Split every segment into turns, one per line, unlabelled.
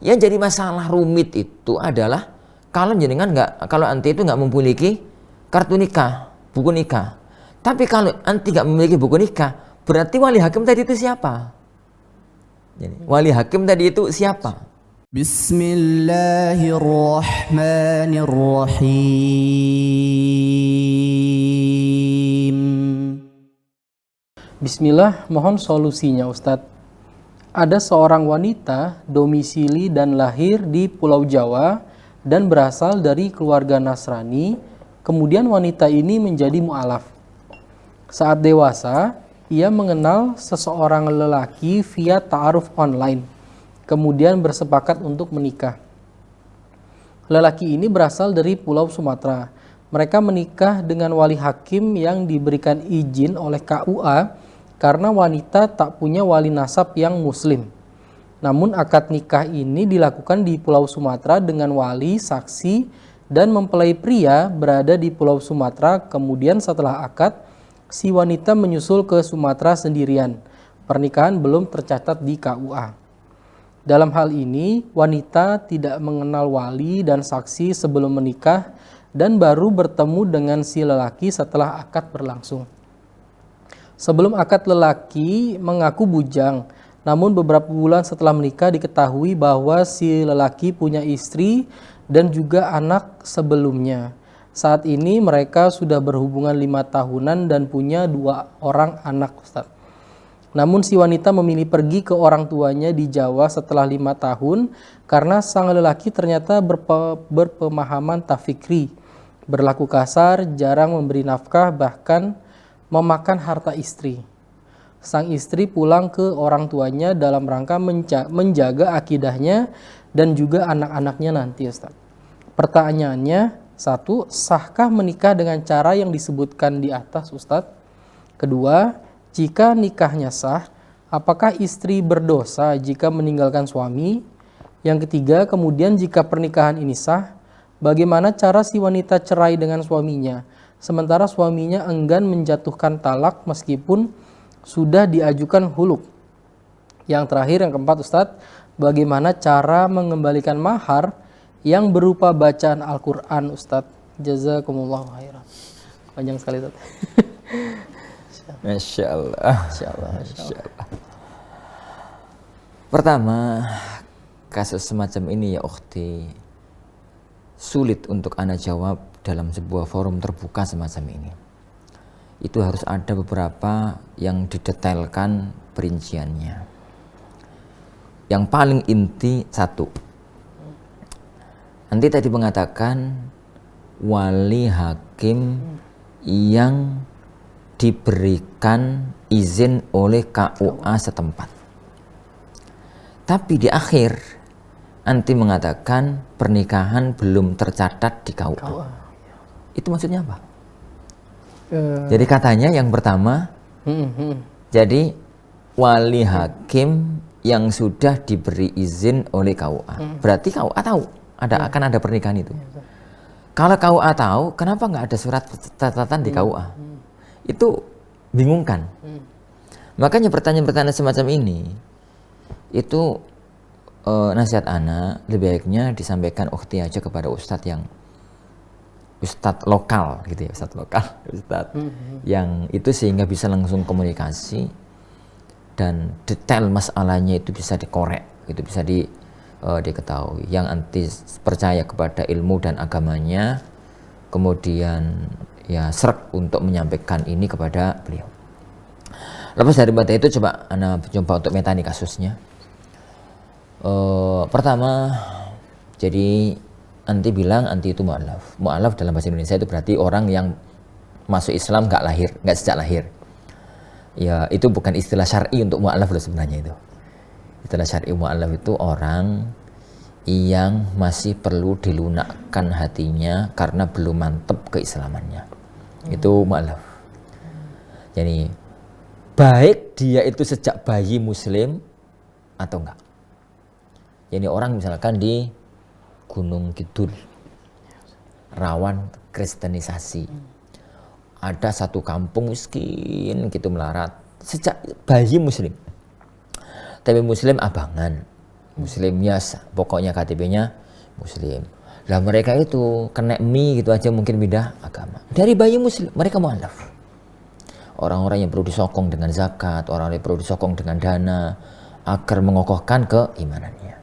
Yang jadi masalah rumit itu adalah kalau anti itu nggak memiliki kartu nikah, buku nikah. Tapi kalau anti nggak memiliki buku nikah, berarti wali hakim tadi itu siapa? Jadi, wali hakim tadi itu siapa?
Bismillahirrahmanirrahim.
Bismillah, mohon solusinya Ustadz. Ada seorang wanita domisili dan lahir di Pulau Jawa dan berasal dari keluarga Nasrani. Kemudian wanita ini menjadi mu'alaf. Saat dewasa, ia mengenal seseorang lelaki via ta'aruf online. Kemudian bersepakat untuk menikah. Lelaki ini berasal dari Pulau Sumatera. Mereka menikah dengan wali hakim yang diberikan izin oleh KUA karena wanita tak punya wali nasab yang muslim. Namun akad nikah ini dilakukan di Pulau Sumatera dengan wali, saksi, dan mempelai pria berada di Pulau Sumatera. Kemudian setelah akad, si wanita menyusul ke Sumatera sendirian. Pernikahan belum tercatat di KUA. Dalam hal ini, wanita tidak mengenal wali dan saksi sebelum menikah dan baru bertemu dengan si lelaki setelah akad berlangsung. Sebelum akad, lelaki mengaku bujang, namun beberapa bulan setelah menikah diketahui bahwa si lelaki punya istri dan juga anak sebelumnya. Saat ini mereka sudah berhubungan 5 tahunan dan punya 2 orang anak, Ustaz. Namun si wanita memilih pergi ke orang tuanya di Jawa setelah 5 tahun karena sang lelaki ternyata berpemahaman tafikri, berlaku kasar, jarang memberi nafkah, bahkan memakan harta istri. Sang istri pulang ke orang tuanya dalam rangka menjaga akidahnya dan juga anak-anaknya nanti, Ustaz. Pertanyaannya, 1, sahkah menikah dengan cara yang disebutkan di atas, Ustaz? Kedua, jika nikahnya sah, apakah istri berdosa jika meninggalkan suami? Yang ketiga, kemudian jika pernikahan ini sah, bagaimana cara si wanita cerai dengan suaminya? Sementara suaminya enggan menjatuhkan talak meskipun sudah diajukan huluk. Yang terakhir, yang keempat, Ustadz, bagaimana cara mengembalikan mahar yang berupa bacaan Al-Quran, Ustadz? Jazakumullah khairan. Panjang sekali, Ustadz.
Masya Allah. Pertama, kasus semacam ini ya ukhti, sulit untuk ana jawab dalam sebuah forum terbuka semacam ini. Itu harus ada beberapa yang didetailkan perinciannya. Yang paling inti 1. Nanti tadi mengatakan wali hakim yang diberikan izin oleh KUA setempat. Tapi di akhir nanti mengatakan pernikahan belum tercatat di KUA. Itu maksudnya apa? Jadi katanya yang pertama, jadi wali hakim yang sudah diberi izin oleh KUA. Berarti KUA tahu akan ada pernikahan itu. Kalau KUA tahu, kenapa nggak ada surat catatan di KUA? Itu bingungkan. Makanya pertanyaan-pertanyaan semacam ini, itu nasihat ana lebih baiknya disampaikan ukhti aja kepada ustadz lokal gitu ya, ustadz yang itu sehingga bisa langsung komunikasi dan detail masalahnya itu bisa dikorek, itu bisa diketahui. Yang anti percaya kepada ilmu dan agamanya, kemudian ya srek untuk menyampaikan ini kepada beliau. Lepas dari bata itu coba ana coba untuk metani kasusnya. Pertama, jadi anti bilang anti itu mu'alaf. Mu'alaf dalam bahasa Indonesia itu berarti orang yang masuk Islam nggak sejak lahir. Ya itu bukan istilah syar'i untuk mu'alaf loh sebenarnya itu. Istilah syar'i mu'alaf itu orang yang masih perlu dilunakkan hatinya karena belum mantap keislamannya. Itu mu'alaf. Jadi baik dia itu sejak bayi muslim atau enggak. Jadi orang misalkan di Gunung Kidul rawan kristenisasi, ada satu kampung miskin gitu melarat sejak bayi muslim, tapi muslim abangan, Muslim, yes, pokoknya KTP-nya Muslim. Lah mereka itu kena mie gitu aja mungkin pindah agama. Dari bayi Muslim, mereka mu'alaf. Orang-orang yang perlu disokong dengan zakat, orang-orang yang perlu disokong dengan dana agar mengokohkan keimanannya.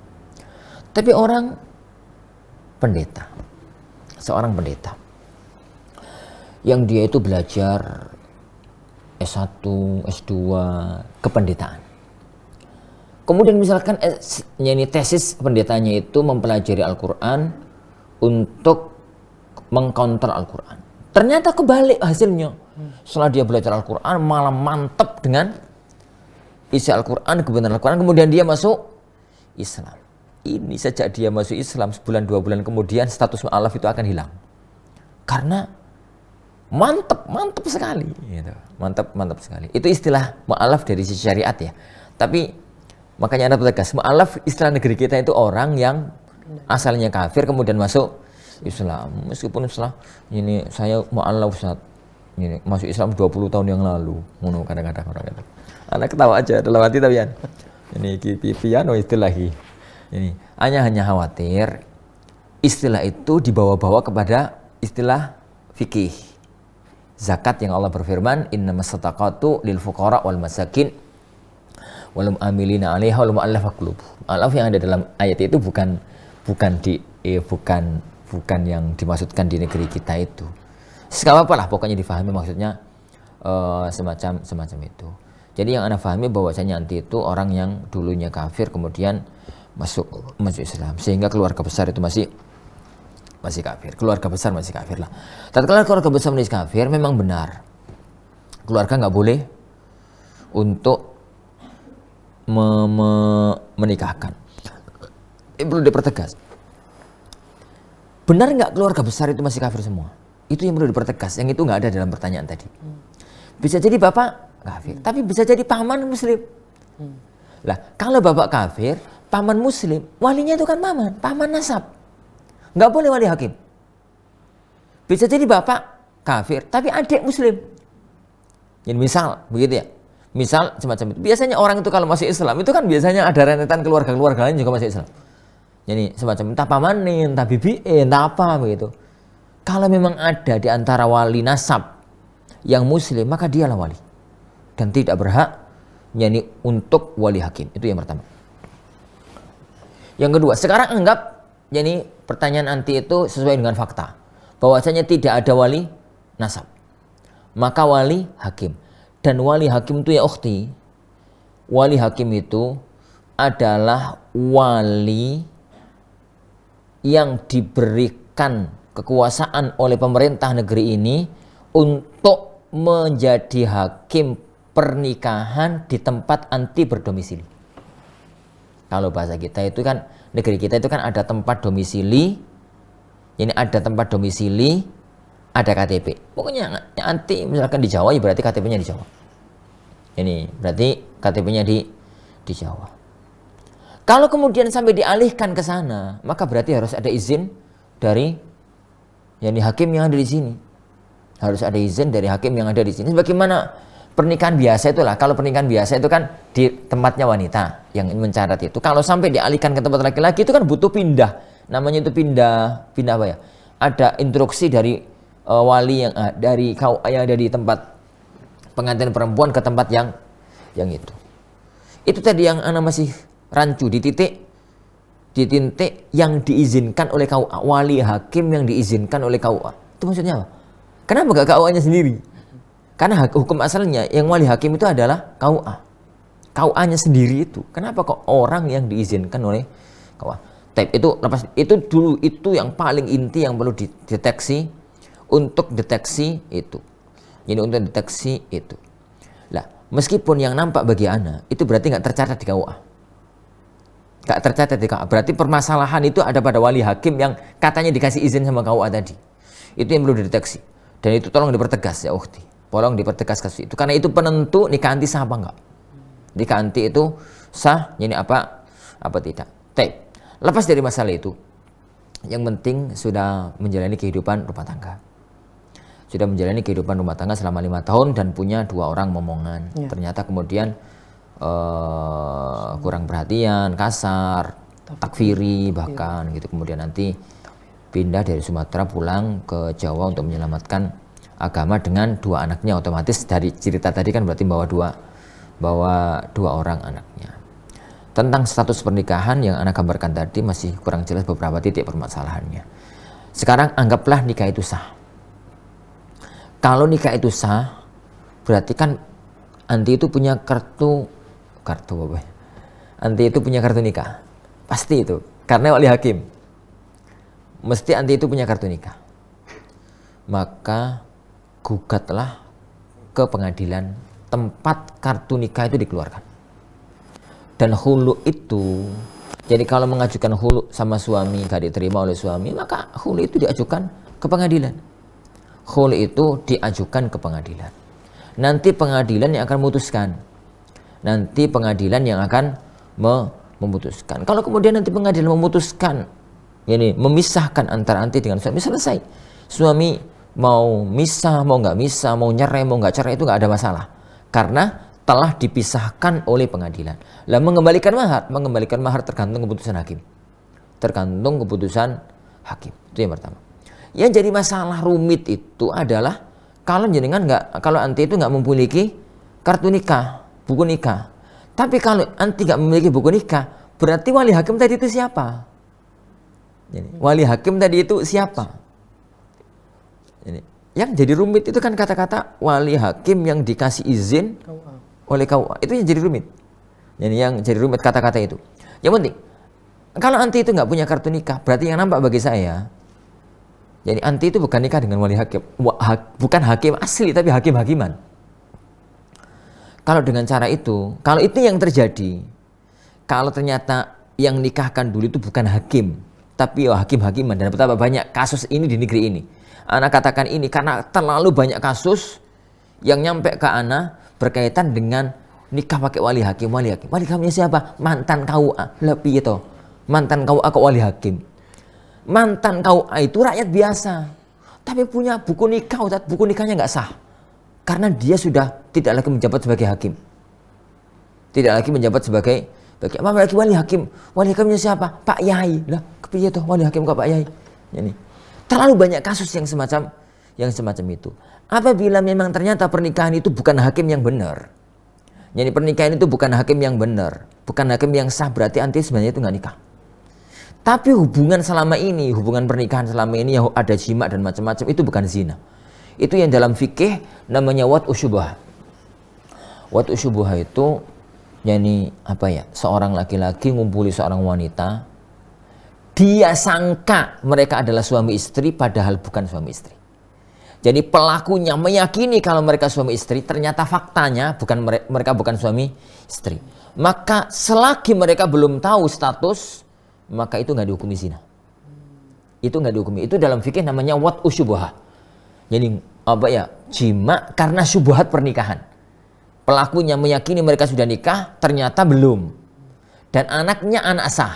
Tapi orang pendeta, seorang pendeta yang dia itu belajar S1, S2 kependetaan. Kemudian misalkan tesis pendetanya itu mempelajari Al-Quran untuk mengcounter Al-Quran. Ternyata kebalik hasilnya. Setelah dia belajar Al-Quran malah mantap dengan isi Al-Quran, kebenaran Al-Quran, kemudian dia masuk Islam. Ini sejak dia masuk Islam sebulan 2 bulan kemudian status mu'alaf itu akan hilang. Karena mantap sekali gitu. Mantap sekali. Itu istilah mu'alaf dari sisi syariat ya. Tapi makanya Anda tegas, mu'alaf istilah negeri kita itu orang yang asalnya kafir kemudian masuk Islam. Meskipun setelah ini saya mu'alaf Ustaz, ini masuk Islam 20 tahun yang lalu. Ngono kadang-kadang orang itu. Anak ketawa aja dalam hati tapi kan. Ini piano istilahnya. Ini hanya khawatir istilah itu dibawa-bawa kepada istilah fikih. Zakat yang Allah berfirman, innamas shadaqatu lil fuqara wal masakin wal amilina 'alaiha wal mu'allafati qulubuhum. Mu'allaf yang ada dalam ayat itu bukan yang dimaksudkan di negeri kita itu. Segala apa lah pokoknya difahami maksudnya semacam itu. Jadi yang Anda pahami bahwasanya nanti itu orang yang dulunya kafir kemudian masuk Islam sehingga keluarga besar itu masih kafir. Keluarga besar masih kafir lah. Tatkala keluarga besar masih kafir memang benar. Keluarga nggak boleh untuk menikahkan. Ini perlu dipertegas. Benar nggak keluarga besar itu masih kafir semua? Itu yang perlu dipertegas. Yang itu nggak ada dalam pertanyaan tadi. Bisa jadi bapak kafir, tapi bisa jadi paman Muslim. Lah kalau bapak kafir, paman Muslim, walinya itu kan paman nasab. Nggak boleh wali hakim. Bisa jadi bapak kafir, tapi adik Muslim. Jadi misal, begitu ya. Misal semacam itu. Biasanya orang itu kalau masuk Islam, itu kan biasanya ada rentetan keluarga-keluarga lain juga masuk Islam. Jadi semacam entah pamanin, entah bibi, entah apa begitu. Kalau memang ada di antara wali nasab yang Muslim, maka dialah wali. Dan tidak berhak untuk wali hakim. Itu yang pertama. Yang kedua, sekarang anggap jadi pertanyaan anti itu sesuai dengan fakta. Bahwasanya tidak ada wali nasab. Maka wali hakim. Dan wali hakim itu ya ukhti. Wali hakim itu adalah wali yang diberikan kekuasaan oleh pemerintah negeri ini untuk menjadi hakim pernikahan di tempat anti berdomisili. Kalau bahasa kita itu kan, negeri kita itu kan ada tempat domisili, ini ada tempat domisili, ada KTP. Pokoknya anti misalkan di Jawa, ya berarti KTP-nya di Jawa. Ini berarti KTP-nya di Jawa. Kalau kemudian sampai dialihkan ke sana, maka berarti harus ada izin dari hakim yang ada di sini. Harus ada izin dari hakim yang ada di sini. Bagaimana pernikahan biasa itulah. Kalau pernikahan biasa itu kan di tempatnya wanita yang mencatat itu. Kalau sampai dialihkan ke tempat laki-laki itu kan butuh pindah. Namanya itu pindah apa ya? Ada instruksi dari wali yang dari yang ada di tempat pengantin perempuan ke tempat yang itu. Itu tadi yang anak masih rancu di titik yang diizinkan oleh KUA, wali hakim yang diizinkan oleh KUA. Itu maksudnya apa? Kenapa gak KUA-nya sendiri? Karena hukum asalnya yang wali hakim itu adalah KUA. KUA-nya sendiri itu. Kenapa kok orang yang diizinkan oleh KUA? Itu dulu itu yang paling inti yang perlu dideteksi untuk deteksi itu. Jadi untuk deteksi itu. Lah, meskipun yang nampak bagi anak itu berarti nggak tercatat di KUA. Nggak tercatat di KUA. Berarti permasalahan itu ada pada wali hakim yang katanya dikasih izin sama KUA tadi. Itu yang perlu dideteksi. Dan itu tolong dipertegas ya ukhti. Tolong dipertegas kasus itu. Karena itu penentu nikah anti sah apa enggak. Nikah anti itu sah, ini apa tidak. Lepas dari masalah itu, yang penting sudah menjalani kehidupan rumah tangga. Sudah menjalani kehidupan rumah tangga selama 5 tahun dan punya 2 orang momongan. Ya. Ternyata kemudian kurang perhatian, kasar, takfiri bahkan gitu. Kemudian nanti pindah dari Sumatera pulang ke Jawa untuk menyelamatkan agama dengan 2 anaknya. Otomatis dari cerita tadi kan berarti bawa dua orang anaknya. Tentang status pernikahan yang Ana gambarkan tadi masih kurang jelas beberapa titik permasalahannya. Sekarang anggaplah nikah itu sah. Kalau nikah itu sah, berarti kan anti itu punya kartu apa? Anti itu punya kartu nikah. Pasti itu. Karena wali hakim. Mesti anti itu punya kartu nikah. Maka gugatlah ke pengadilan tempat kartu nikah itu dikeluarkan. Dan hulu itu, jadi kalau mengajukan hulu sama suami gak diterima oleh suami, maka hulu itu diajukan ke pengadilan. Hulu itu diajukan ke pengadilan. Nanti pengadilan yang akan memutuskan. Nanti pengadilan yang akan memutuskan. Kalau kemudian nanti pengadilan memutuskan, ini memisahkan antara anti dengan suami, selesai. Suami mau misah, mau nggak misah, mau nyerai, mau nggak cerai, itu nggak ada masalah. Karena telah dipisahkan oleh pengadilan. Lah mengembalikan mahar tergantung keputusan hakim. Tergantung keputusan hakim. Itu yang pertama. Yang jadi masalah rumit itu adalah kalau anti itu nggak memiliki kartu nikah, buku nikah. Tapi kalau anti nggak memiliki buku nikah, berarti wali hakim tadi itu siapa? Jadi, wali hakim tadi itu siapa? Jadi, yang jadi rumit itu kan kata-kata wali hakim yang dikasih izin oleh KUA. Itu yang jadi rumit. Jadi yang jadi rumit kata-kata itu. Yang penting, kalau anti itu nggak punya kartu nikah, berarti yang nampak bagi saya, jadi anti itu bukan nikah dengan wali hakim, bukan hakim asli, tapi hakim-hakiman. Kalau dengan cara itu, kalau itu yang terjadi, kalau ternyata yang nikahkan dulu itu bukan hakim, tapi hakim-hakiman, dan betapa banyak kasus ini di negeri ini. Ana katakan ini karena terlalu banyak kasus yang nyampe ke Ana berkaitan dengan nikah pakai wali hakim. Wali hakimnya siapa? Mantan KUA. Lebih itu. Mantan KUA ke wali hakim. Mantan KUA itu rakyat biasa. Tapi punya buku nikah, Ustaz. Buku nikahnya nggak sah. Karena dia sudah tidak lagi menjabat sebagai hakim. Tidak lagi menjabat sebagai apa lagi wali hakim. Wali hakimnya siapa? Pak Yai. Lah, kepiye tuh wali hakim kok Pak Yai? Ini. Terlalu banyak kasus yang semacam itu. Apabila memang ternyata pernikahan itu bukan hakim yang benar. Jadi pernikahan itu bukan hakim yang benar. Bukan hakim yang sah, berarti anti sebenarnya itu nggak nikah. Tapi hubungan pernikahan selama ini yang ada jima dan macam-macam itu bukan zina. Itu yang dalam fikih namanya wat'u syubhah. Wat'u syubhah itu yani apa ya? Seorang laki-laki ngumpuli seorang wanita, dia sangka mereka adalah suami istri padahal bukan suami istri. Jadi pelakunya meyakini kalau mereka suami istri, ternyata faktanya mereka bukan suami istri. Maka selagi mereka belum tahu status, maka itu nggak dihukumi zina. Itu nggak dihukumi. Itu dalam fikih namanya wat'u syubhah. Jadi apa ya? Jima karena syubhat pernikahan. Pelakunya meyakini mereka sudah nikah, ternyata belum. Dan anaknya anak sah.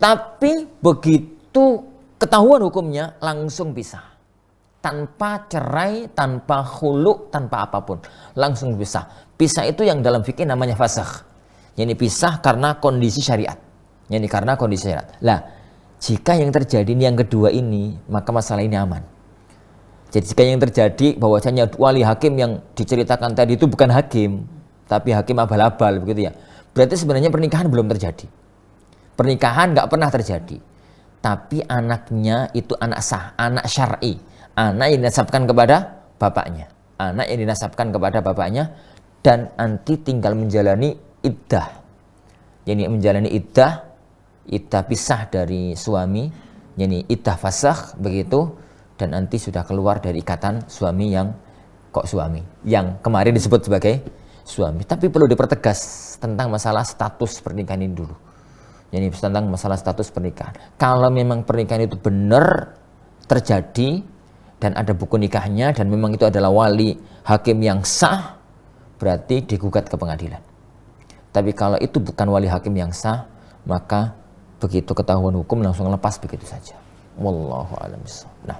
Tapi begitu ketahuan hukumnya langsung pisah. Tanpa cerai, tanpa khulu, tanpa apapun. Langsung pisah. Pisah itu yang dalam fikih namanya fasakh. Jadi pisah karena kondisi syariat. Jadi karena kondisi syariat. Lah, jika yang terjadi ini yang kedua ini, maka masalah ini aman. Jadi jika yang terjadi bahwasanya wali hakim yang diceritakan tadi itu bukan hakim, tapi hakim abal-abal begitu ya. Berarti sebenarnya pernikahan belum terjadi. Pernikahan nggak pernah terjadi. Tapi anaknya itu anak sah, anak syar'i. Anak yang dinasabkan kepada bapaknya. Anak yang dinasabkan kepada bapaknya. Dan anti tinggal menjalani iddah. Jadi menjalani iddah pisah dari suami. Jadi iddah fasakh begitu. Dan anti sudah keluar dari ikatan suami yang kok suami. Yang kemarin disebut sebagai suami. Tapi perlu dipertegas tentang masalah status pernikahan ini dulu. Jadi tentang masalah status pernikahan. Kalau memang pernikahan itu benar terjadi dan ada buku nikahnya dan memang itu adalah wali hakim yang sah, berarti digugat ke pengadilan. Tapi kalau itu bukan wali hakim yang sah, maka begitu ketahuan hukum langsung lepas begitu saja. Wallahu a'lam bishawab. Nah,